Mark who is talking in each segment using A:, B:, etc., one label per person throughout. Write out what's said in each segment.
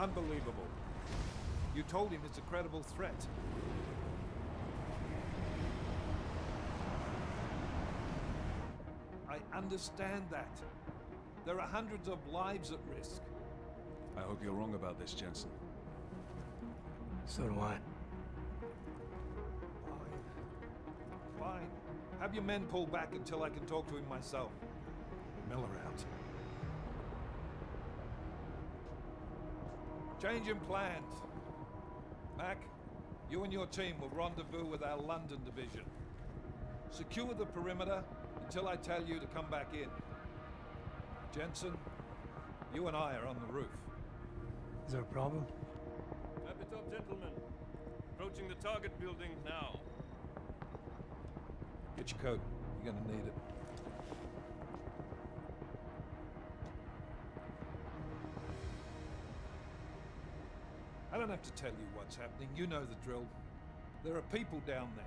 A: Unbelievable. You told him it's a credible threat. I understand that. There are hundreds of lives at risk.
B: I hope you're wrong about this, Jensen.
C: So do I.
A: Fine. Fine. Have your men pull back until I can talk to him myself. Miller out. Change in plans. Mac, you and your team will rendezvous with our London division. Secure the perimeter until I tell you to come back in. Jensen, you and I are on the roof.
C: Is there a problem?
D: Wrap it up, gentlemen. Approaching the target building now.
A: Get your coat. You're gonna need it. I don't have to tell you what's happening. You know the drill. There are people down there.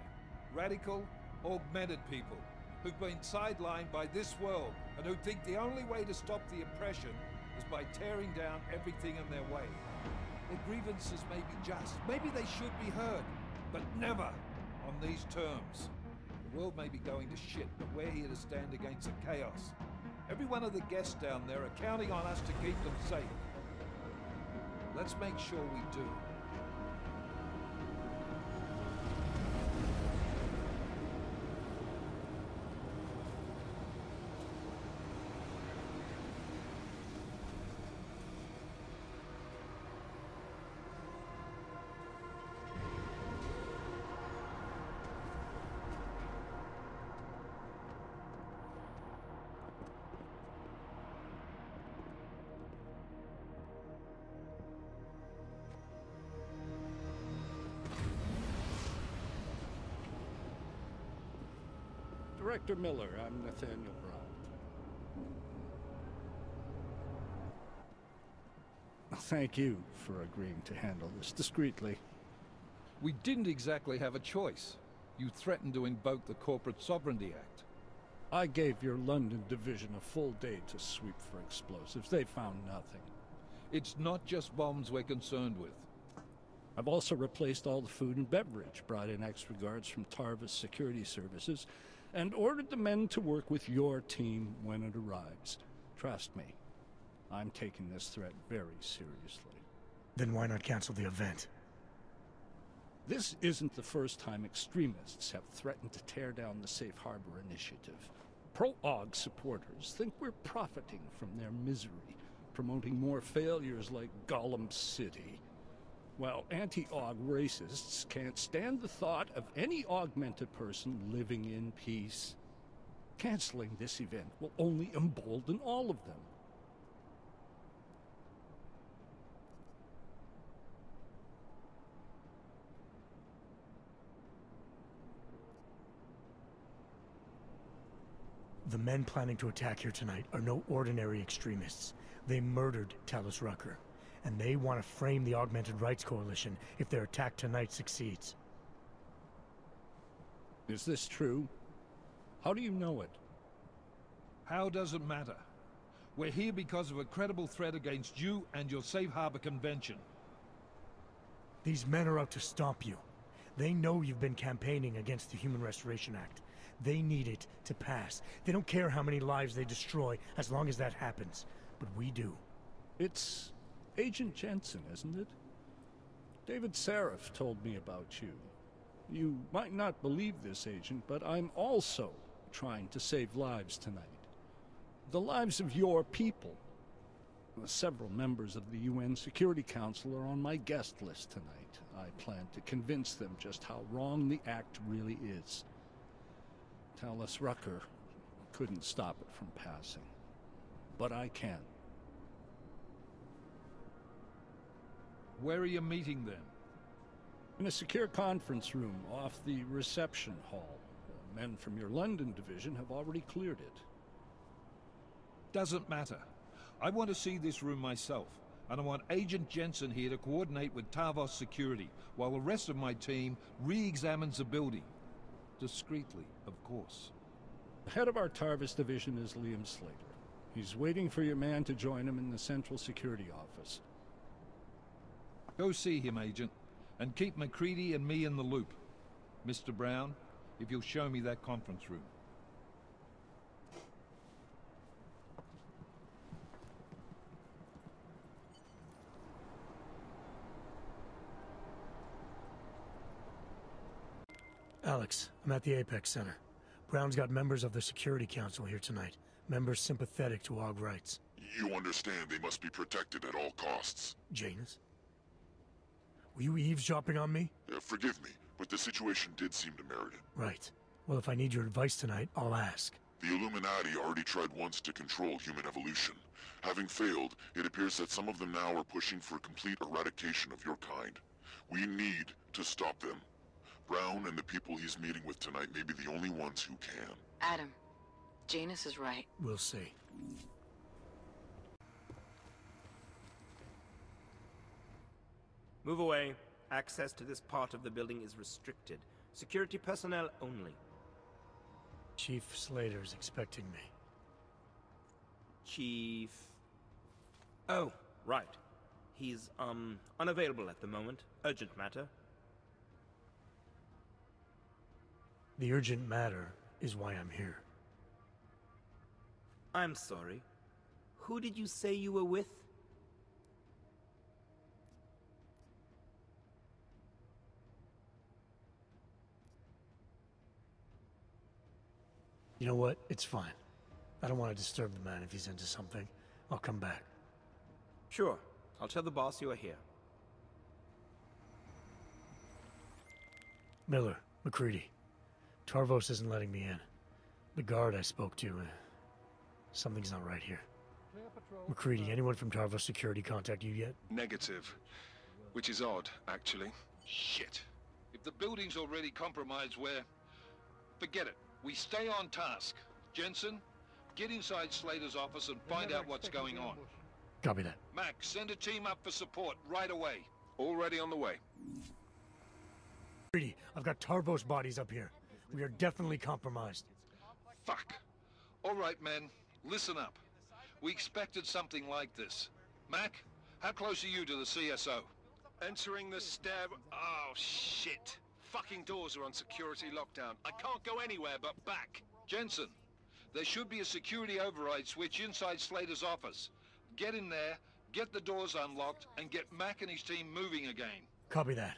A: Radical, augmented people who've been sidelined by this world and who think the only way to stop the oppression is by tearing down everything in their way. Their grievances may be just. Maybe they should be heard, but never on these terms. The world may be going to shit, but we're here to stand against the chaos. Every one of the guests down there are counting on us to keep them safe. Let's make sure we do.
E: Director Miller, I'm Nathaniel Brown. Thank you for agreeing to handle this discreetly.
A: We didn't exactly have a choice. You threatened to invoke the Corporate Sovereignty Act.
E: I gave your London division a full day to sweep for explosives. They found nothing.
A: It's not just bombs we're concerned with.
E: I've also replaced all the food and beverage, brought in extra guards from Tarvis Security Services, and ordered the men to work with your team when it arrives. Trust me, I'm taking this threat very seriously.
C: Then why not cancel the event?
E: This isn't the first time extremists have threatened to tear down the Safe Harbor Initiative. Pro-AUG supporters think we're profiting from their misery, promoting more failures like Gollum City. While anti-AUG racists can't stand the thought of any augmented person living in peace. Canceling this event will only embolden all of them.
C: The men planning to attack here tonight are no ordinary extremists. They murdered Talus Rucker. And they want to frame the Augmented Rights Coalition if their attack tonight succeeds.
E: Is this true? How do you know it?
A: How doesn't matter. We're here because of a credible threat against you and your Safe Harbor Convention.
C: These men are out to stop you. They know you've been campaigning against the Human Restoration Act. They need it to pass. They don't care how many lives they destroy as long as that happens. But we do.
E: It's Agent Jensen, isn't it? David Seraph told me about you. You might not believe this, Agent, but I'm also trying to save lives tonight. The lives of your people. Several members of the UN Security Council are on my guest list tonight. I plan to convince them just how wrong the act really is. Talus Rucker couldn't stop it from passing. But I can.
A: Where are you meeting them?
E: In a secure conference room off the reception hall. Men from your London division have already cleared it.
A: Doesn't matter. I want to see this room myself, and I want Agent Jensen here to coordinate with Tarvos Security, while the rest of my team re-examines the building. Discreetly, of course.
E: The head of our Tarvis division is Liam Slater. He's waiting for your man to join him in the Central Security Office.
A: Go see him, Agent, and keep MacCready and me in the loop. Mr. Brown, if you'll show me that conference room.
C: Alex, I'm at the Apex Center. Brown's got members of the Security Council here tonight. Members sympathetic to AUG rights.
F: You understand they must be protected at all costs.
C: Janus? Were you eavesdropping on me?
F: Forgive me, but the situation did seem to merit it.
C: Right. Well, if I need your advice tonight, I'll ask.
F: The Illuminati already tried once to control human evolution. Having failed, it appears that some of them now are pushing for complete eradication of your kind. We need to stop them. Brown and the people he's meeting with tonight may be the only ones who can.
G: Adam, Janus is right.
C: We'll see.
H: Move away. Access to this part of the building is restricted. Security personnel only.
C: Chief Slater's expecting me.
H: Chief... Oh, right. He's, unavailable at the moment. Urgent matter.
C: The urgent matter is why I'm here.
H: I'm sorry. Who did you say you were with?
C: You know what? It's fine. I don't want to disturb the man if he's into something. I'll come back.
H: Sure. I'll tell the boss you are here.
C: Miller, MacCready. Tarvos isn't letting me in. The guard I spoke to, something's not right here. MacCready, anyone from Tarvos Security contact you yet?
B: Negative. Which is odd, actually.
A: Shit. If the building's already compromised, forget it. We stay on task. Jensen, get inside Slater's office and find out what's going on.
C: Copy that.
A: Max, send a team up for support right away.
B: Already on the way.
C: MacCready, I've got Tarvos bodies up here. We are definitely compromised.
A: Fuck. All right, men. Listen up. We expected something like this. Mac, how close are you to the CSO?
I: Entering the stair... Oh, shit. Fucking doors are on security lockdown. I can't go anywhere but back.
A: Jensen, there should be a security override switch inside Slater's office. Get in there, get the doors unlocked, and get Mac and his team moving again.
C: Copy that.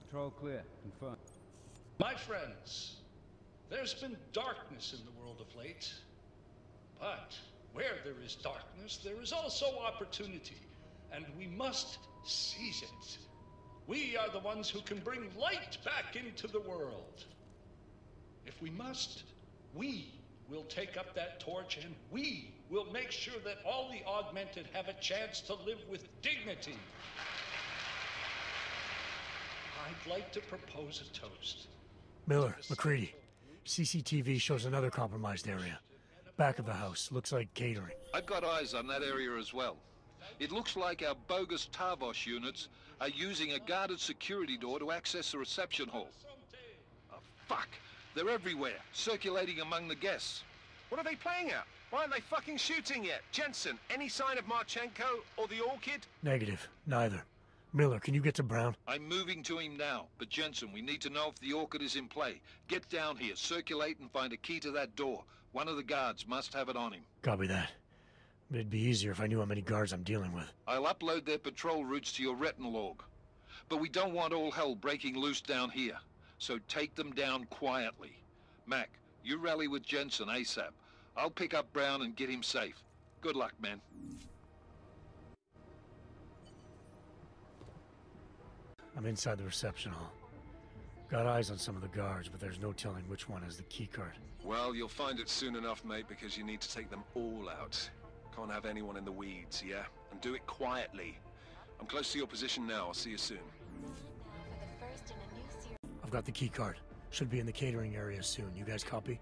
J: Patrol clear. Confirm.
E: My friends, there's been darkness in the world of late. But where there is darkness, there is also opportunity, and we must seize it. We are the ones who can bring light back into the world. If we must, we will take up that torch, and we will make sure that all the augmented have a chance to live with dignity. I'd like to propose a toast.
C: Miller, MacCready. CCTV shows another compromised area. Back of the house. Looks like catering.
A: I've got eyes on that area as well. It looks like our bogus Tarvos units are using a guarded security door to access the reception hall. Oh, fuck. They're everywhere, circulating among the guests.
I: What are they playing at? Why aren't they fucking shooting yet? Jensen, any sign of Marchenko or the Orchid?
C: Negative. Neither. Miller, can you get to Brown?
A: I'm moving to him now, but Jensen, we need to know if the Orchid is in play. Get down here, circulate and find a key to that door. One of the guards must have it on him.
C: Copy that. But it'd be easier if I knew how many guards I'm dealing with.
A: I'll upload their patrol routes to your retinal log. But we don't want all hell breaking loose down here. So take them down quietly. Mac, you rally with Jensen ASAP. I'll pick up Brown and get him safe. Good luck, man.
C: I'm inside the reception hall. Got eyes on some of the guards, but there's no telling which one has the keycard.
B: Well, you'll find it soon enough, mate, because you need to take them all out. Can't have anyone in the weeds, yeah? And do it quietly. I'm close to your position now. I'll see you soon.
C: I've got the keycard. Should be in the catering area soon. You guys copy?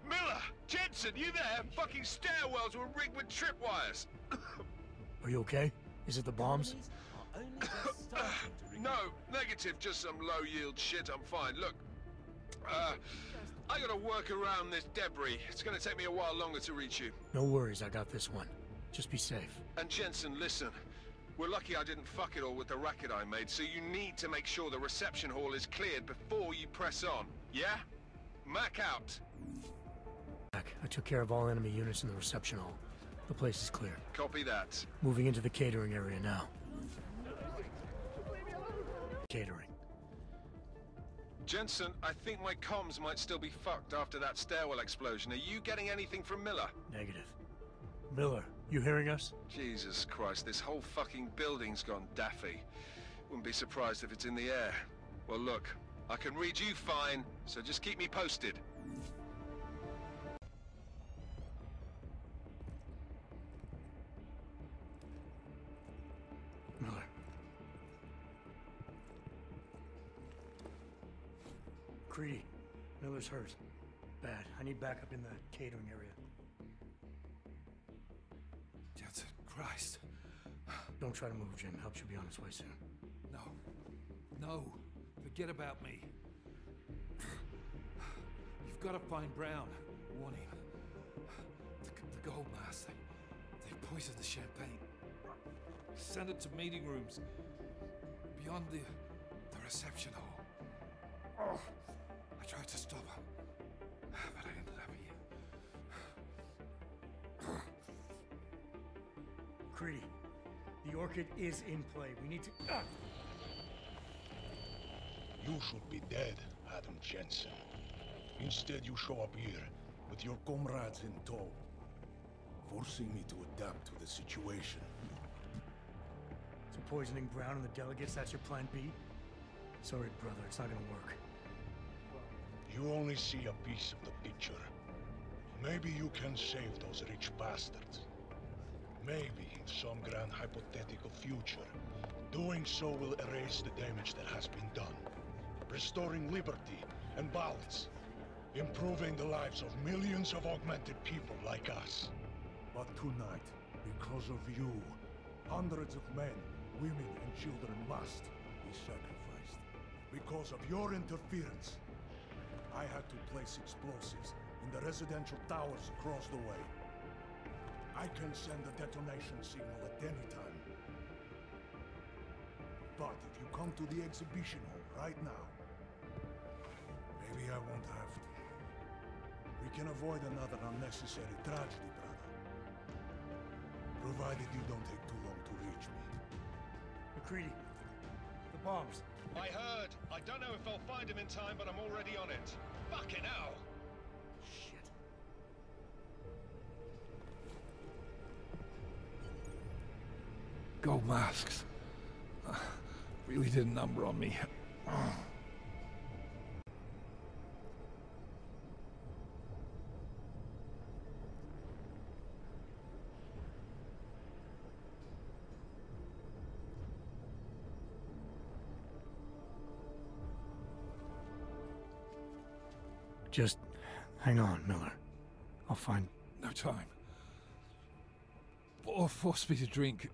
I: Miller! Jensen, you there? Fucking stairwells were rigged with tripwires.
C: Are you okay? Is it the bombs?
D: only just starting to recover.
B: No, negative, just some low-yield shit, I'm fine. Look, I gotta work around this debris. It's gonna take me a while longer to reach you.
C: No worries, I got this one. Just be safe.
B: And Jensen, listen. We're lucky I didn't fuck it all with the racket I made, so you need to make sure the reception hall is cleared before you press on, yeah? Mac out.
C: I took care of all enemy units in the reception hall. The place is clear.
B: Copy that.
C: Moving into the catering area now. Catering.
B: Jensen, I think my comms might still be fucked after that stairwell explosion. Are you getting anything from Miller?
C: Negative. Miller, you hearing us?
B: Jesus Christ, this whole fucking building's gone daffy. Wouldn't be surprised if it's in the air. Well, look, I can read you fine, so just keep me posted.
C: Miller. Creedy, Miller's hurt. Bad. I need backup in the catering area.
A: Jensen, Christ.
C: Don't try to move, Jim. Help should be on its way soon.
A: No. No. Forget about me. You've got to find Brown. Warn him. The gold mask. They poisoned the champagne. Send it to meeting rooms. Beyond the reception hall. Oh, I tried to stop her. But I ended up here.
C: Creedy, the Orchid is in play. We need to...
J: You should be dead, Adam Jensen. Instead, you show up here with your comrades in tow, forcing me to adapt to the situation.
C: So poisoning Brown and the delegates, that's your plan B? Sorry, brother, it's not gonna work.
J: You only see a piece of the picture. Maybe you can save those rich bastards. Maybe in some grand hypothetical future, doing so will erase the damage that has been done, restoring liberty and balance, improving the lives of millions of augmented people like us.
K: But tonight, because of you, hundreds of men, women and children must be sacrificed. Because of your interference, I had to place explosives in the residential towers across the way. I can send a detonation signal at any time. But if you come to the exhibition hall right now, maybe I won't have to. We can avoid another unnecessary tragedy, brother. Provided you don't take too long to reach me.
C: McCready, the bombs.
I: I heard. I don't know if I'll find him in time, but I'm already on it. Fucking hell!
C: Shit.
A: Gold masks. Really did a number on me.
C: Just hang on, Miller. I'll find...
A: No time. Or force me to drink.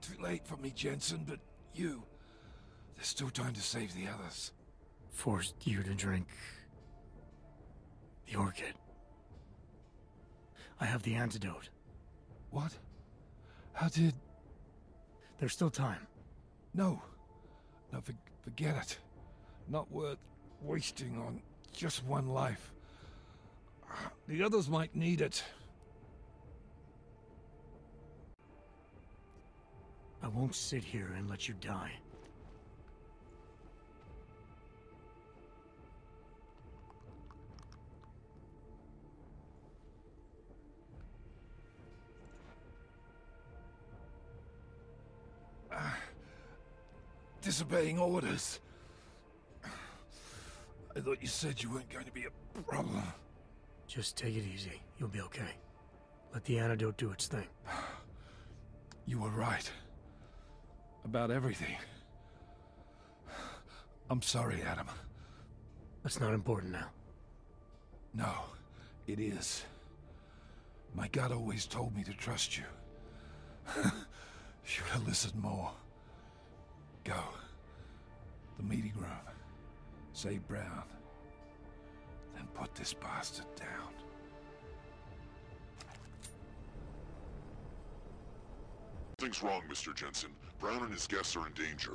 A: Too late for me, Jensen, but you... There's still time to save the others.
C: Forced you to drink... the Orchid. I have the antidote.
A: What? How did...
C: There's still time.
A: No. No, forget it. Not worth wasting on just one life. The others might need it.
C: I won't sit here and let you die.
A: Disobeying orders. I thought you said you weren't going to be a problem.
C: Just take it easy. You'll be okay. Let the antidote do its thing.
A: You were right. About everything. I'm sorry, Adam.
C: That's not important now.
A: No, it is. My gut always told me to trust you.
K: Should have listened more. Go. The meeting room. Save Brown. Then put this bastard down.
F: Something's wrong, Mr. Jensen. Brown and his guests are in danger.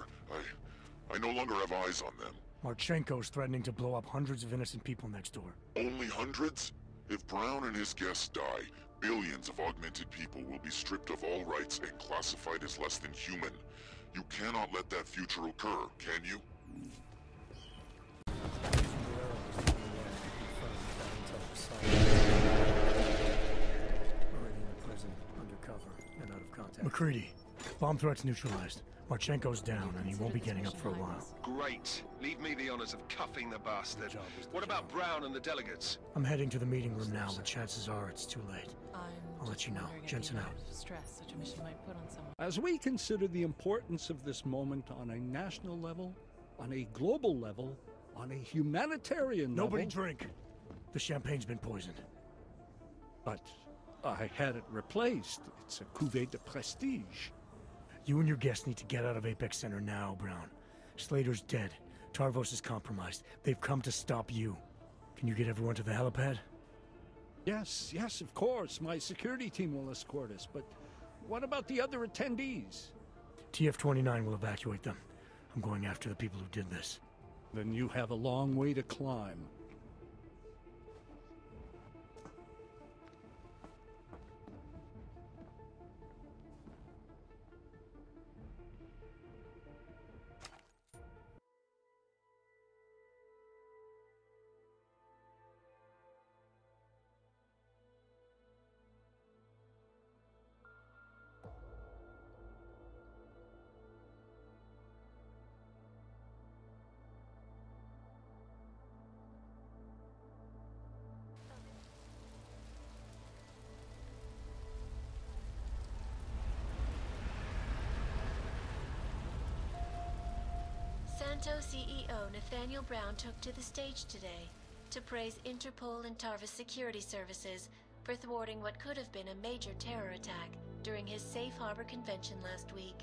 F: I no longer have eyes on them.
C: Marchenko's threatening to blow up hundreds of innocent people next door.
F: Only hundreds? If Brown and his guests die, billions of augmented people will be stripped of all rights and classified as less than human. You cannot let that future occur, can you?
C: McCready, bomb threat's neutralized. Marchenko's down, and he won't be getting up for a while.
I: Great. Leave me the honors of cuffing the bastard. What about Brown and the delegates?
C: I'm heading to the meeting room now, but chances are it's too late. I'll let you know. Jensen out.
L: Stress such a mission might put on someone.
E: As we consider the importance of this moment on a national level, on a global level, on a humanitarian level...
C: Nobody drink! The champagne's been poisoned.
E: But I had it replaced. It's a cuvée de prestige.
C: You and your guests need to get out of Apex Center now, Brown. Slater's dead. Tarvos is compromised. They've come to stop you. Can you get everyone to the helipad?
E: Yes, of course. My security team will escort us, but what about the other attendees?
C: TF-29 will evacuate them. I'm going after the people who did this.
E: Then you have a long way to climb.
M: Santo CEO Nathaniel Brown took to the stage today to praise Interpol and Tarvis security services for thwarting what could have been a major terror attack during his Safe Harbor convention last week.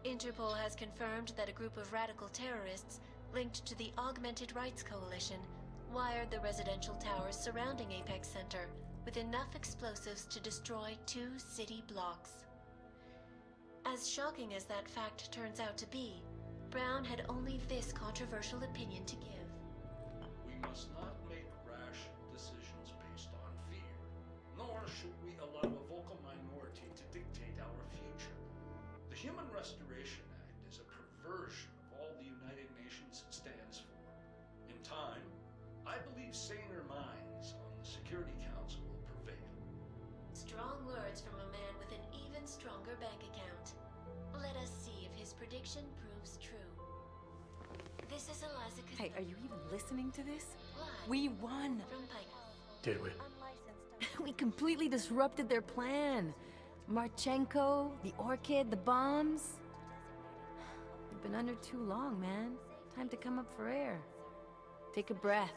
M: Interpol has confirmed that a group of radical terrorists linked to the Augmented Rights Coalition wired the residential towers surrounding Apex Center with enough explosives to destroy 2 city blocks. As shocking as that fact turns out to be, Brown had only this controversial opinion to give.
E: We must not make rash decisions based on fear, nor should we allow a vocal minority to dictate our future. The Human Restoration Act is a perversion of all the United Nations stands for. In time, I believe saner minds on the Security Council will prevail.
M: Strong words from a man with an even stronger bank account. Let us see if his prediction proves true. This is Eliza.
L: Hey, are you even listening to this?
M: Live
L: We won!
M: from Pike.
C: Did we?
L: We completely disrupted their plan. Marchenko, the Orchid, the bombs. You've been under too long, man. Time to come up for air. Take a breath.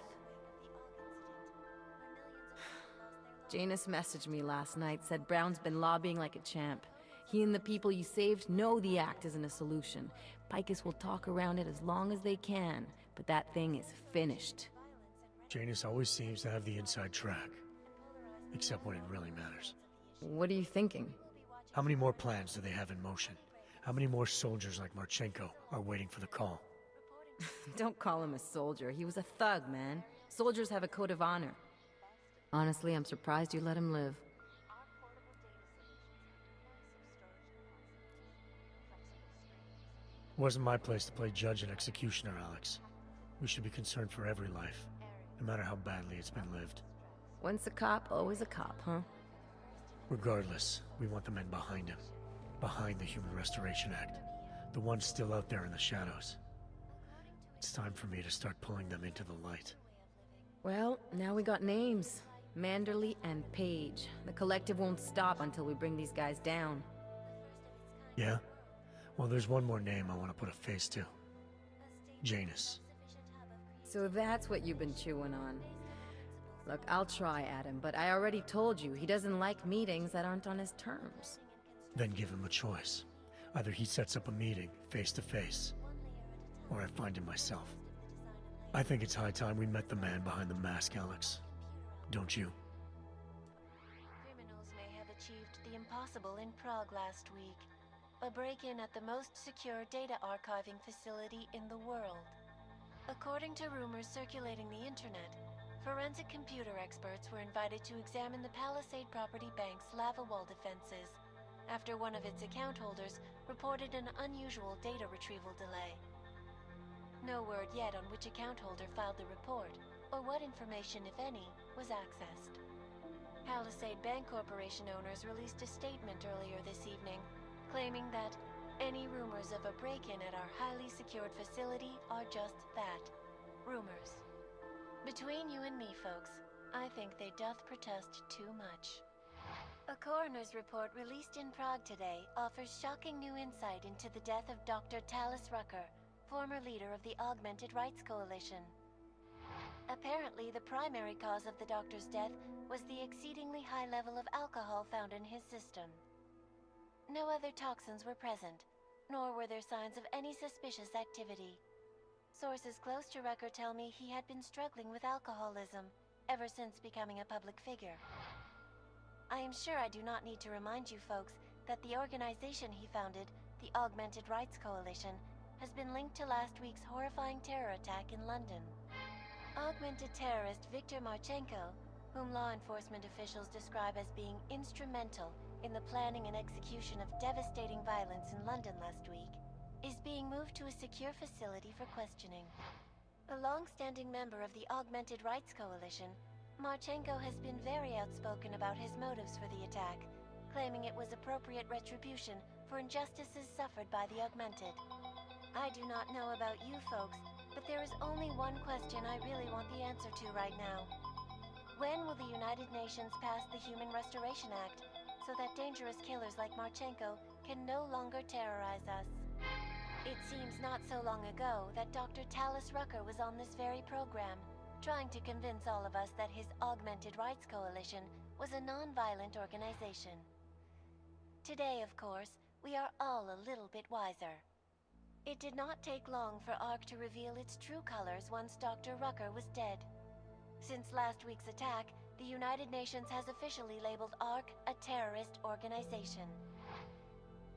L: Janus messaged me last night, said Brown's been lobbying like a champ. He and the people you saved know the act isn't a solution. Picus will talk around it as long as they can, but that thing is finished.
C: Janus always seems to have the inside track. Except when it really matters.
L: What are you thinking?
C: How many more plans do they have in motion? How many more soldiers like Marchenko are waiting for the call?
L: Don't call him a soldier. He was a thug, man. Soldiers have a code of honor. Honestly, I'm surprised you let him live.
C: It wasn't my place to play judge and executioner, Alex. We should be concerned for every life, no matter how badly it's been lived.
L: Once a cop, always a cop, huh?
C: Regardless, we want the men behind him. Behind the Human Restoration Act. The ones still out there in the shadows. It's time for me to start pulling them into the light.
L: Well, now we got names. Manderley and Page. The collective won't stop until we bring these guys down.
C: Yeah? Well, there's one more name I want to put a face to. Janus.
L: So that's what you've been chewing on. Look, I'll try, Adam, but I already told you, he doesn't like meetings that aren't on his terms.
C: Then give him a choice. Either he sets up a meeting, face to face, or I find him myself. I think it's high time we met the man behind the mask, Alex. Don't you?
M: Criminals may have achieved the impossible in Prague last week. A break-in at the most secure data archiving facility in the world. According to rumors circulating the internet, forensic computer experts were invited to examine the Palisade Property Bank's lava wall defenses after one of its account holders reported an unusual data retrieval delay. No word yet on which account holder filed the report, or what information, if any, was accessed. Palisade Bank Corporation owners released a statement earlier this evening, claiming that any rumors of a break-in at our highly secured facility are just that, rumors. Between you and me, folks, I think they doth protest too much. A coroner's report released in Prague today offers shocking new insight into the death of Dr. Talis Rucker, former leader of the Augmented Rights Coalition. Apparently, the primary cause of the doctor's death was the exceedingly high level of alcohol found in his system. No other toxins were present, nor were there signs of any suspicious activity. Sources close to Rucker tell me he had been struggling with alcoholism ever since becoming a public figure. I am sure I do not need to remind you folks that the organization he founded, the Augmented Rights Coalition, has been linked to last week's horrifying terror attack in London. Augmented terrorist Viktor Marchenko, whom law enforcement officials describe as being instrumental in the planning and execution of devastating violence in London last week, is being moved to a secure facility for questioning. A long-standing member of the Augmented Rights Coalition, Marchenko has been very outspoken about his motives for the attack, claiming it was appropriate retribution for injustices suffered by the Augmented. I do not know about you folks, but there is only one question I really want the answer to right now. When will the United Nations pass the Human Restoration Act so that dangerous killers like Marchenko can no longer terrorize us? It seems not so long ago that Dr. Talis Rucker was on this very program, trying to convince all of us that his Augmented Rights Coalition was a non-violent organization. Today, of course, we are all a little bit wiser. It did not take long for ARC to reveal its true colors once Dr. Rucker was dead. Since last week's attack, the United Nations has officially labeled ARC a terrorist organization.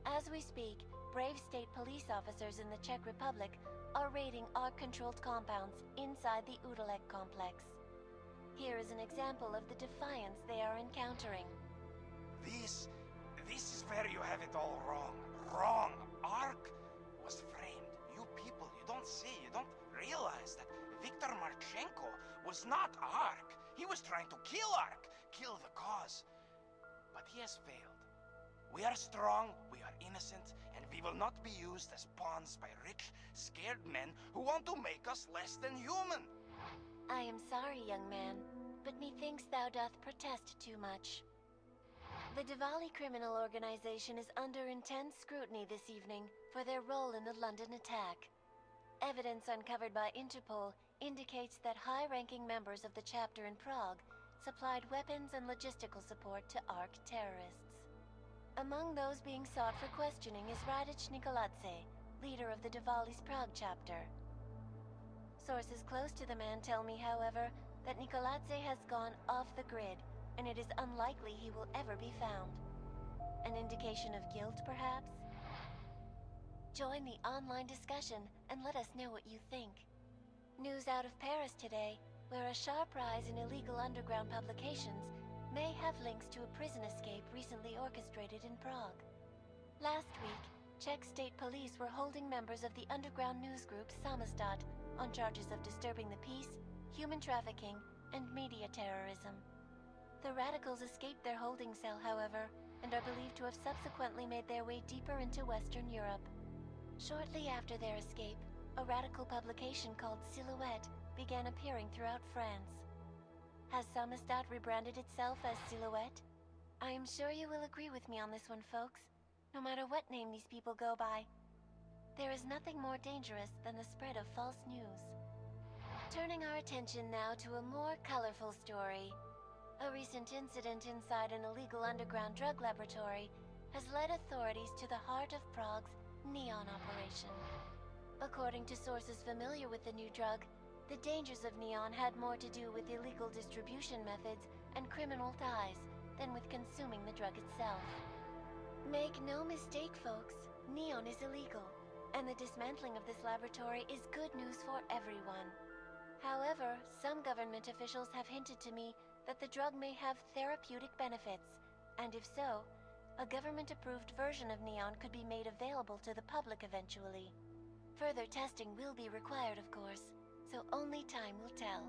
M: As we speak, brave state police officers in the Czech Republic are raiding ARC-controlled compounds inside the Udalek complex. Here is an example of the defiance they are encountering.
N: This is where you have it all wrong. Wrong. ARC was framed. You people, you don't see, you don't realize that Viktor Marchenko was not ARC. He was trying to kill ARC, kill the cause. But he has failed. We are strong, we are innocent, and we will not be used as pawns by rich, scared men who want to make us less than human.
M: I am sorry, young man, but methinks thou doth protest too much. The Diwali criminal organization is under intense scrutiny this evening for their role in the London attack. Evidence uncovered by Interpol indicates that high-ranking members of the chapter in Prague supplied weapons and logistical support to ARC terrorists. Among those being sought for questioning is Radic Nikoladze, leader of the Diwali's Prague chapter. Sources close to the man tell me, however, that Nikoladze has gone off the grid, and it is unlikely he will ever be found. An indication of guilt, perhaps? Join the online discussion and let us know what you think. News out of Paris today, where a sharp rise in illegal underground publications may have links to a prison escape recently orchestrated in Prague. Last week, Czech state police were holding members of the underground news group Samizdat on charges of disturbing the peace, human trafficking, and media terrorism. The radicals escaped their holding cell, however, and are believed to have subsequently made their way deeper into Western Europe. Shortly after their escape, a radical publication called Silhouette began appearing throughout France. Has Samizdat rebranded itself as Silhouette? I am sure you will agree with me on this one, folks, no matter what name these people go by. There is nothing more dangerous than the spread of false news. Turning our attention now to a more colorful story. A recent incident inside an illegal underground drug laboratory has led authorities to the heart of Prague's Neon operation. According to sources familiar with the new drug, the dangers of Neon had more to do with illegal distribution methods and criminal ties than with consuming the drug itself. Make no mistake, folks, Neon is illegal, and the dismantling of this laboratory is good news for everyone. However, some government officials have hinted to me that the drug may have therapeutic benefits, and if so, a government-approved version of Neon could be made available to the public eventually. Further testing will be required, of course, so only time will tell.